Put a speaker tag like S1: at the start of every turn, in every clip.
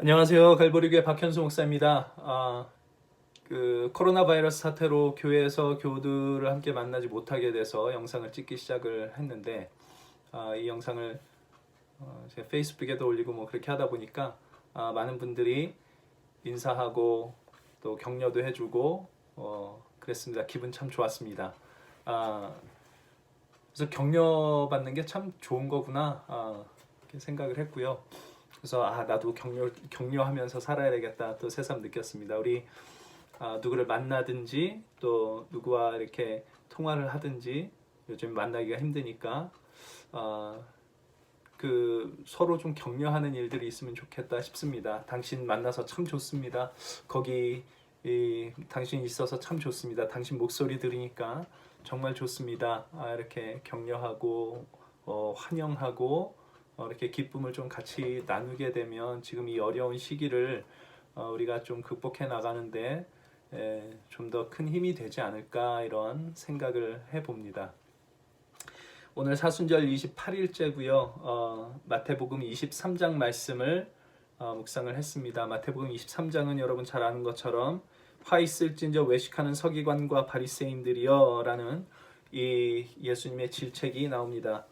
S1: 안녕하세요. 갈보리교회 박현수 목사입니다. 코로나 바이러스 사태로 교회에서 교우들을 함께 만나지 못하게 돼서 영상을 찍기 시작을 했는데, 이 영상을 제 페이스북에도 올리고 뭐 그렇게 하다 보니까 많은 분들이 인사하고 또 격려도 해주고 그랬습니다. 기분 참 좋았습니다. 그래서 격려받는 게 참 좋은 거구나 이렇게 생각을 했고요. 그래서 나도 격려하면서 살아야 되겠다 또 새삼 느꼈습니다. 우리 누구를 만나든지 또 누구와 이렇게 통화를 하든지 요즘 만나기가 힘드니까 서로 좀 격려하는 일들이 있으면 좋겠다 싶습니다. 당신 만나서 참 좋습니다. 거기 당신 있어서 참 좋습니다. 당신 목소리 들으니까 정말 좋습니다. 이렇게 격려하고 환영하고 이렇게 기쁨을 좀 같이 나누게 되면 지금 이 어려운 시기를 우리가 좀 극복해 나가는데 좀 더 큰 힘이 되지 않을까 이런 생각을 해봅니다. 오늘 사순절 28일째고요. 마태복음 23장 말씀을 묵상을 했습니다. 마태복음 23장은 여러분 잘 아는 것처럼 화 있을진저 외식하는 서기관과 바리새인들이여 라는 이 예수님의 질책이 나옵니다.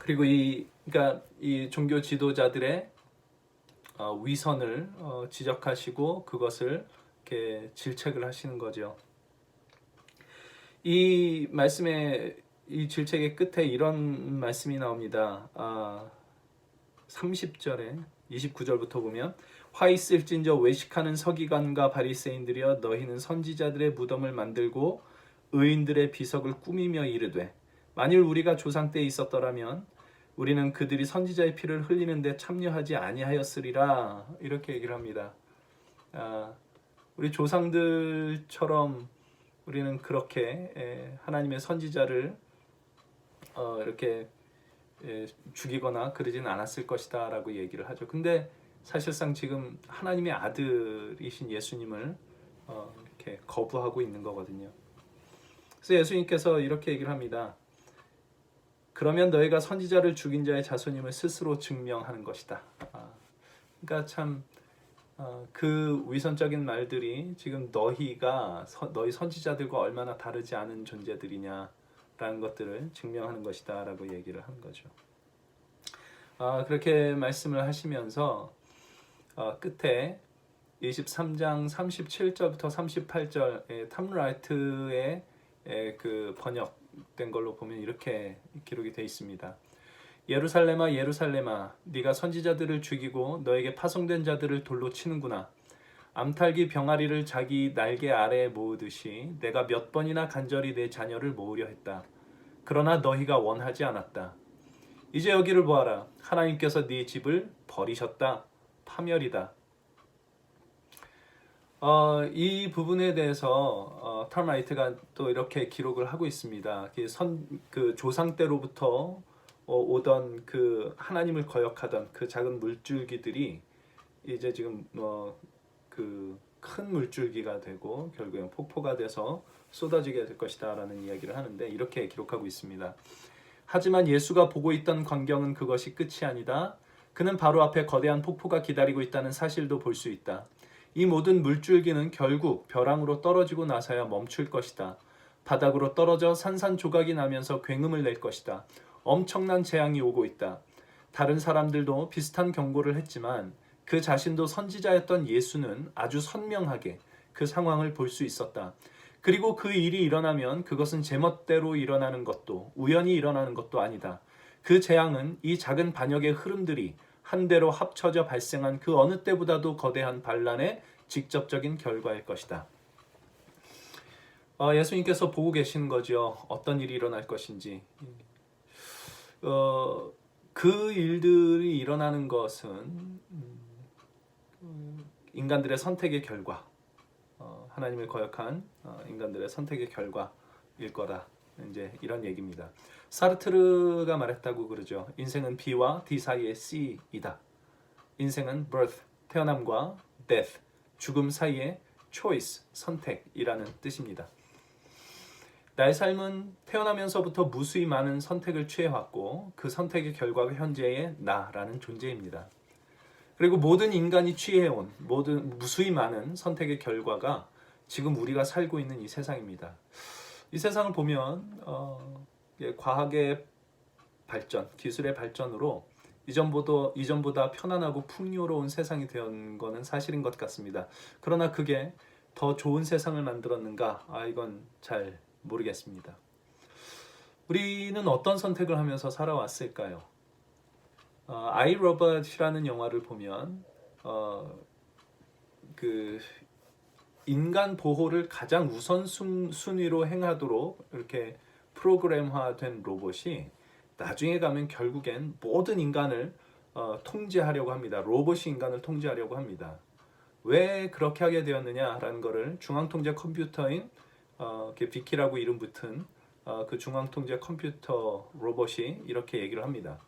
S1: 그리고 이 종교 지도자들의 위선을 지적하시고 그것을 이렇게 질책을 하시는 거죠. 이 말씀의 이 질책의 끝에 이런 말씀이 나옵니다. 30절에 29절부터 보면 화 있을진저 외식하는 서기관과 바리새인들이여 너희는 선지자들의 무덤을 만들고 의인들의 비석을 꾸미며 이르되 만일 우리가 조상 때에 있었더라면 우리는 그들이 선지자의 피를 흘리는데 참여하지 아니하였으리라 이렇게 얘기를 합니다. 우리 조상들처럼 우리는 그렇게 하나님의 선지자를 이렇게 죽이거나 그러진 않았을 것이다 라고 얘기를 하죠. 근데 사실상 지금 하나님의 아들이신 예수님을 이렇게 거부하고 있는 거거든요. 그래서 예수님께서 이렇게 얘기를 합니다. 그러면 너희가 선지자를 죽인 자의 자손임을 스스로 증명하는 것이다. 그러니까 참 그 위선적인 말들이 지금 너희 선지자들과 얼마나 다르지 않은 존재들이냐라는 것들을 증명하는 것이다 라고 얘기를 하는 거죠. 그렇게 말씀을 하시면서 끝에 23장 37절부터 38절 탐라이트의 그 번역된 걸로 보면 이렇게 기록이 되어 있습니다. 예루살렘아 예루살렘아 네가 선지자들을 죽이고 너에게 파송된 자들을 돌로 치는구나. 암탉이 병아리를 자기 날개 아래에 모으듯이 내가 몇 번이나 간절히 내 자녀를 모으려 했다. 그러나 너희가 원하지 않았다. 이제 여기를 보아라. 하나님께서 네 집을 버리셨다. 파멸이다. 이 부분에 대해서 탐라이트가 또 이렇게 기록을 하고 있습니다. 그 조상 때로부터 오던 그 하나님을 거역하던 그 작은 물줄기들이 이제 지금 그 큰 물줄기가 되고 결국엔 폭포가 돼서 쏟아지게 될 것이다 라는 이야기를 하는데 이렇게 기록하고 있습니다. 하지만 예수가 보고 있던 광경은 그것이 끝이 아니다. 그는 바로 앞에 거대한 폭포가 기다리고 있다는 사실도 볼 수 있다. 이 모든 물줄기는 결국 벼랑으로 떨어지고 나서야 멈출 것이다. 바닥으로 떨어져 산산조각이 나면서 굉음을 낼 것이다. 엄청난 재앙이 오고 있다. 다른 사람들도 비슷한 경고를 했지만 그 자신도 선지자였던 예수는 아주 선명하게 그 상황을 볼 수 있었다. 그리고 그 일이 일어나면 그것은 제멋대로 일어나는 것도 우연히 일어나는 것도 아니다. 그 재앙은 이 작은 반역의 흐름들이 한데로 합쳐져 발생한 그 어느 때보다도 거대한 반란의 직접적인 결과일 것이다. 예수님께서 보고 계시는 거죠. 어떤 일이 일어날 것인지. 그 일들이 일어나는 것은 인간들의 선택의 결과, 하나님을 거역한 인간들의 선택의 결과일 거다. 이제 이런 얘기입니다. 사르트르가 말했다고 그러죠. 인생은 B와 D 사이의 C이다. 인생은 birth, 태어남과 death, 죽음 사이의 choice, 선택이라는 뜻입니다. 나의 삶은 태어나면서부터 무수히 많은 선택을 취해왔고 그 선택의 결과가 현재의 나라는 존재입니다. 그리고 모든 인간이 취해온 모든 무수히 많은 선택의 결과가 지금 우리가 살고 있는 이 세상입니다. 이 세상을 보면 과학의 발전, 기술의 발전으로 이전보다 편안하고 풍요로운 세상이 된 거는 사실인 것 같습니다. 그러나 그게 더 좋은 세상을 만들었는가? 이건 잘 모르겠습니다. 우리는 어떤 선택을 하면서 살아왔을까요? 아이 로봇이라는 영화를 보면 그 인간 보호를 가장 우선순위로 행하도록 이렇게 프로그램화된 로봇이 나중에 가면 결국엔 모든 인간을 통제하려고 합니다. 로봇이 인간을 통제하려고 합니다. 왜 그렇게 하게 되었느냐라는 것을 중앙통제 컴퓨터인 비키라고 이름 붙은 그 중앙통제 컴퓨터 로봇이 이렇게 얘기를 합니다.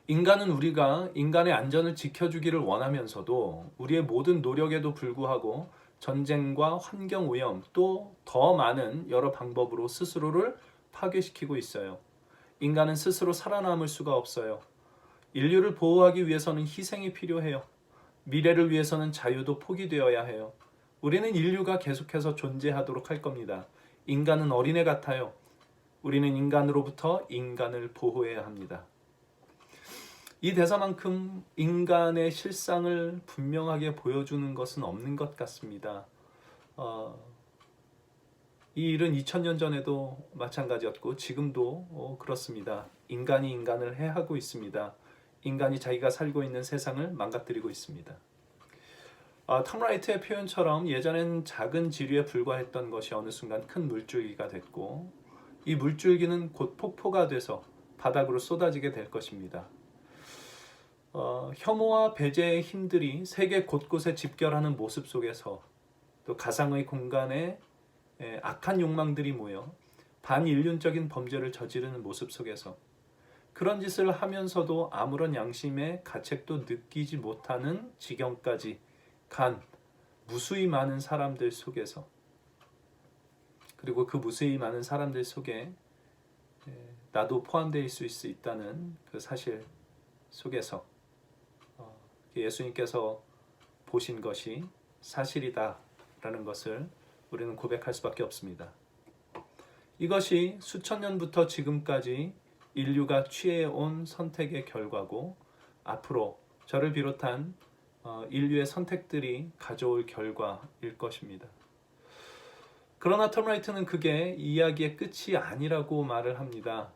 S1: 인간은 우리가 인간의 안전을 지켜주기를 원하면서도 우리의 모든 노력에도 불구하고 전쟁과 환경오염 또 더 많은 여러 방법으로 스스로를 파괴시키고 있어요. 인간은 스스로 살아남을 수가 없어요. 인류를 보호하기 위해서는 희생이 필요해요. 미래를 위해서는 자유도 포기되어야 해요. 우리는 인류가 계속해서 존재하도록 할 겁니다. 인간은 어린애 같아요. 우리는 인간으로부터 인간을 보호해야 합니다. 이 대사만큼 인간의 실상을 분명하게 보여주는 것은 없는 것 같습니다. 이 일은 2000년 전에도 마찬가지였고 지금도 그렇습니다. 인간이 인간을 해하고 있습니다. 인간이 자기가 살고 있는 세상을 망가뜨리고 있습니다. 톰 라이트의 표현처럼 예전엔 작은 지류에 불과했던 것이 어느 순간 큰 물줄기가 됐고 이 물줄기는 곧 폭포가 돼서 바닥으로 쏟아지게 될 것입니다. 혐오와 배제의 힘들이 세계 곳곳에 집결하는 모습 속에서 또 가상의 공간에 악한 욕망들이 모여 반인륜적인 범죄를 저지르는 모습 속에서 그런 짓을 하면서도 아무런 양심의 가책도 느끼지 못하는 지경까지 간 무수히 많은 사람들 속에서 그리고 그 무수히 많은 사람들 속에 나도 포함되어 있을 수 있다는 그 사실 속에서 예수님께서 보신 것이 사실이다라는 것을 우리는 고백할 수밖에 없습니다. 이것이 수천 년부터 지금까지 인류가 취해온 선택의 결과고 앞으로 저를 비롯한 인류의 선택들이 가져올 결과일 것입니다. 그러나 톰 라이트는 그게 이야기의 끝이 아니라고 말을 합니다.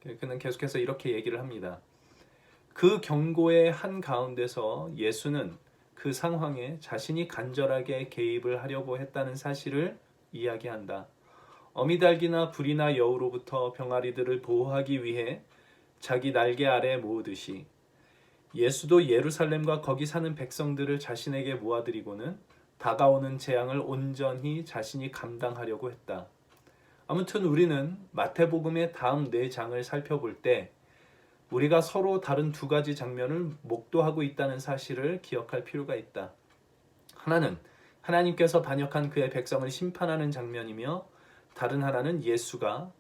S1: 그는 계속해서 이렇게 얘기를 합니다. 그 경고의 한가운데서 예수는 그 상황에 자신이 간절하게 개입을 하려고 했다는 사실을 이야기한다. 어미달기나 불이나 여우로부터 병아리들을 보호하기 위해 자기 날개 아래 모으듯이 예수도 예루살렘과 거기 사는 백성들을 자신에게 모아들이고는 다가오는 재앙을 온전히 자신이 감당하려고 했다. 아무튼 우리는 마태복음의 다음 4장을 살펴볼 때 우리가 서로 다른 두 가지 장면을 목도하고 있다는 사실을 기억할 필요가 있다. 하나는 하나님께서 반역한 그의 백성을 심판하는 장면이며 다른 하나는 예수가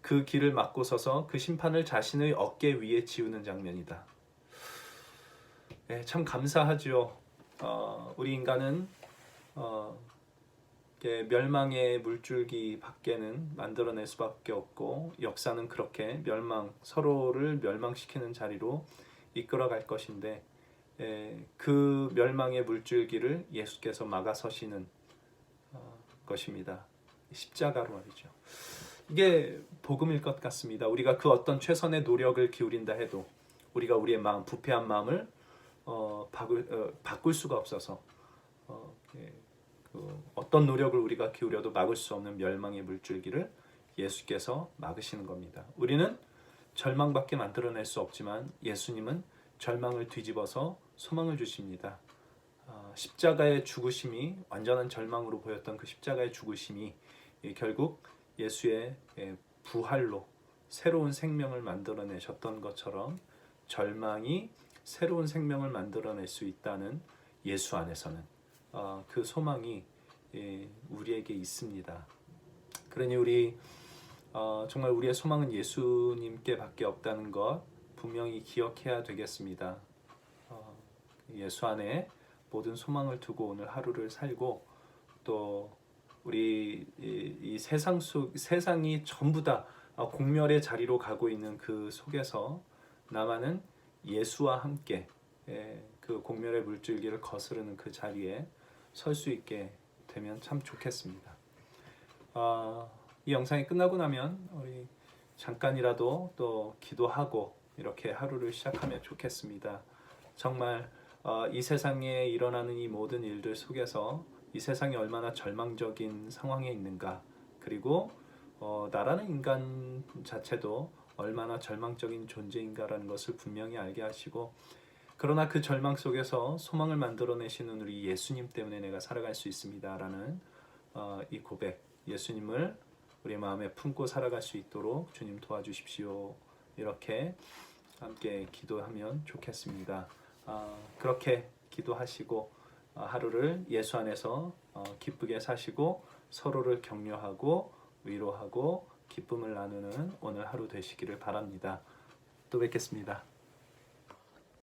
S1: 그 길을 막고 서서 그 심판을 자신의 어깨 위에 지우는 장면이다. 참 감사하죠. 우리 인간은 멸망의 물줄기 밖에는 만들어낼 수밖에 없고 역사는 그렇게 서로를 멸망시키는 자리로 이끌어갈 것인데 그 멸망의 물줄기를 예수께서 막아서시는 것입니다. 십자가로 말이죠. 이게 복음일 것 같습니다. 우리가 그 어떤 최선의 노력을 기울인다 해도 우리가 우리의 마음, 부패한 마음을 바꿀 수가 없어서 어떤 노력을 우리가 기울여도 막을 수 없는 멸망의 물줄기를 예수께서 막으시는 겁니다. 우리는 절망밖에 만들어낼 수 없지만 예수님은 절망을 뒤집어서 소망을 주십니다. 십자가의 죽으심이 완전한 절망으로 보였던 그 십자가의 죽으심이 결국 예수의 부활로 새로운 생명을 만들어내셨던 것처럼 절망이 새로운 생명을 만들어낼 수 있다는 예수 안에서는 그 소망이 우리에게 있습니다. 그러니 우리 정말 우리의 소망은 예수님께 밖에 없다는 것 분명히 기억해야 되겠습니다. 예수 안에 모든 소망을 두고 오늘 하루를 살고 또 우리 이 세상이 전부 다 공멸의 자리로 가고 있는 그 속에서 나만은 예수와 함께 그 공멸의 물줄기를 거스르는 그 자리에 설 수 있게 되면 참 좋겠습니다. 이 영상이 끝나고 나면 우리 잠깐이라도 또 기도하고 이렇게 하루를 시작하면 좋겠습니다. 정말 이 세상에 일어나는 이 모든 일들 속에서 이 세상이 얼마나 절망적인 상황에 있는가, 그리고 나라는 인간 자체도 얼마나 절망적인 존재인가라는 것을 분명히 알게 하시고, 그러나 그 절망 속에서 소망을 만들어내시는 우리 예수님 때문에 내가 살아갈 수 있습니다라는 이 고백, 예수님을 우리 마음에 품고 살아갈 수 있도록 주님 도와주십시오. 이렇게 함께 기도하면 좋겠습니다. 그렇게 기도하시고 하루를 예수 안에서 기쁘게 사시고 서로를 격려하고 위로하고 기쁨을 나누는 오늘 하루 되시기를 바랍니다. 또 뵙겠습니다.